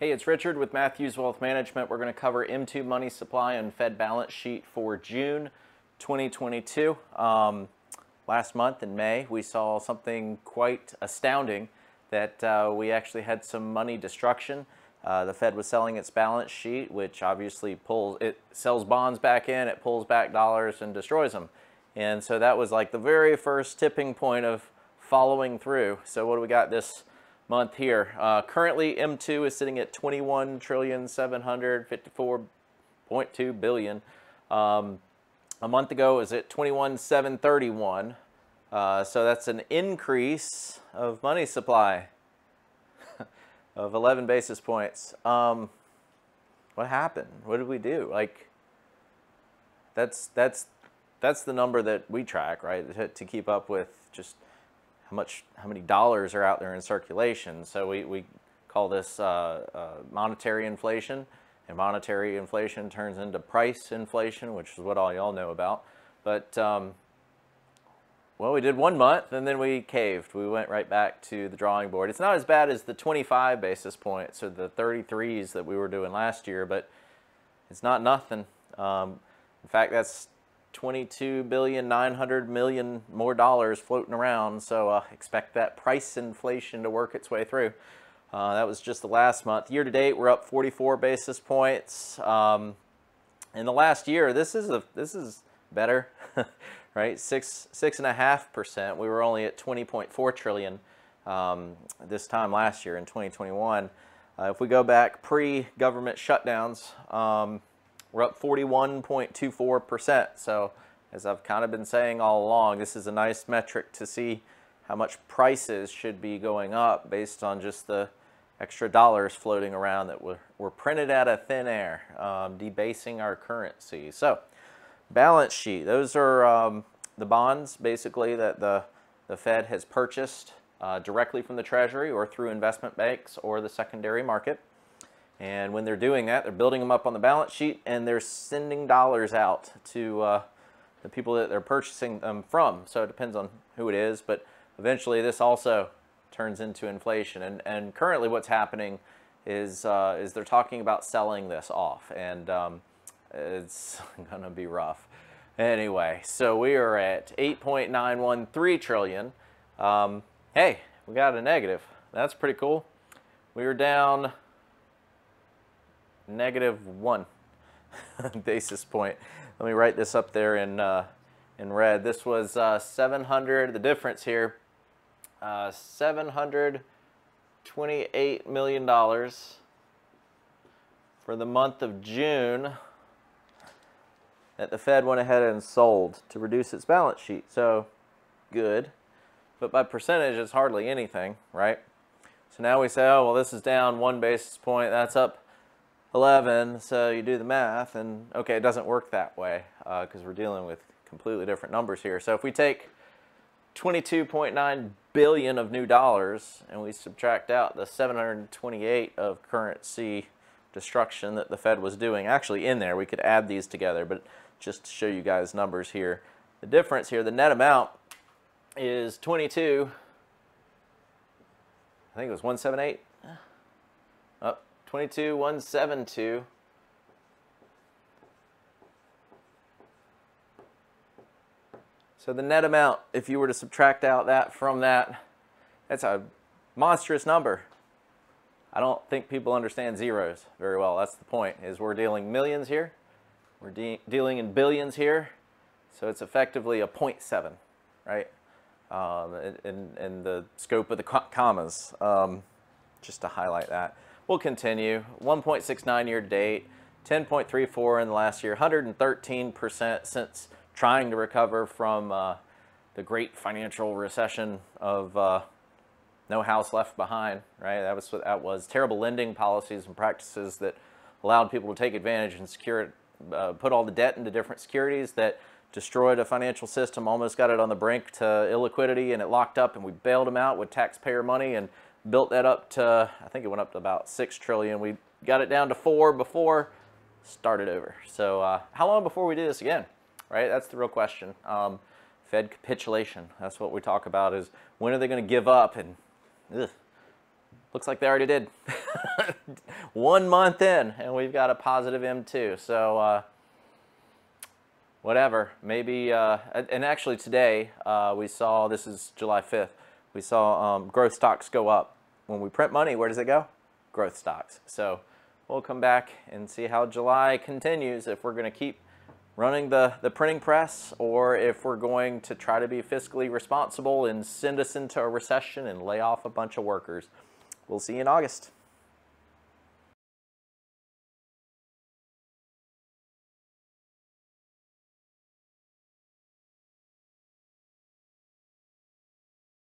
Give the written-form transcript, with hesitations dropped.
Hey, it's Richard with Matthews Wealth Management. We're going to cover M2 money supply and Fed balance sheet for June 2022. Last month in May, we saw something quite astounding that we actually had some money destruction. The Fed was selling its balance sheet, which obviously sells bonds back in, it pulls back dollars and destroys them. And so that was like the very first tipping point of following through. So what do we got this month here? Currently, M2 is sitting at 21,754.2 billion. A month ago, it was at 21,731. So that's an increase of money supply of 11 basis points. What happened? What did we do? Like, that's the number that we track, right? To keep up with just how many dollars are out there in circulation. So we call this monetary inflation, and monetary inflation turns into price inflation, which is what all y'all know about. But well, we did 1 month and then we caved. We went right back to the drawing board. It's not as bad as the 25 basis points or the 33s that we were doing last year, but it's not nothing. In fact, that's 22,900 million more dollars floating around, so expect that price inflation to work its way through. That was just the last month. Year to date, we're up 44 basis points. In the last year, this is better, right? 6.5%. We were only at 20.4 trillion this time last year in 2021. If we go back pre-government shutdowns, we're up 41.24%. So as I've kind of been saying all along, this is a nice metric to see how much prices should be going up based on just the extra dollars floating around that were printed out of thin air, debasing our currency. So balance sheet, those are the bonds basically that the Fed has purchased directly from the Treasury or through investment banks or the secondary market. And when they're doing that, they're building them up on the balance sheet and they're sending dollars out to the people that they're purchasing them from. So it depends on who it is, but eventually this also turns into inflation. And currently what's happening is they're talking about selling this off, and it's going to be rough. Anyway, so we are at 8.913 trillion. Hey, we got a negative. That's pretty cool. We were down -1 basis point. Let me write this up there in red. This was 700. The difference here, $728 million for the month of June that the Fed went ahead and sold to reduce its balance sheet. So good, but by percentage, it's hardly anything, right? So now we say, oh well, this is down 1 basis point. That's up 11, so you do the math, and okay, it doesn't work that way because we're dealing with completely different numbers here. So if we take 22.9 billion of new dollars and we subtract out the 728 of currency destruction that the Fed was doing, actually in there, we could add these together, but just to show you guys numbers here, the difference here, the net amount is 22, I think it was 178. 22,172. So the net amount, if you were to subtract out that from that, that's a monstrous number. I don't think people understand zeros very well. That's the point, is we're dealing millions here. We're dealing in billions here. So it's effectively a 0.7, right? In the scope of the commas, just to highlight that. We'll continue. 1.69 year to date, 10.34 in the last year, 113% since trying to recover from the great financial recession of no house left behind, right? That was what that was. Terrible lending policies and practices that allowed people to take advantage and put all the debt into different securities that destroyed a financial system, almost got it on the brink to illiquidity, and it locked up, and we bailed them out with taxpayer money and built that up to, I think it went up to about 6 trillion. We got it down to 4 before, started over. So how long before we do this again, right? That's the real question. Fed capitulation, that's what we talk about, is when are they going to give up and Looks like they already did. 1 month in, and we've got a positive M2. So whatever, maybe, and actually today we saw, this is July 5th, we saw growth stocks go up. When we print money, where does it go? Growth stocks. So we'll come back and see how July continues, if we're going to keep running the printing press, or if we're going to try to be fiscally responsible and send us into a recession and lay off a bunch of workers. We'll see you in August.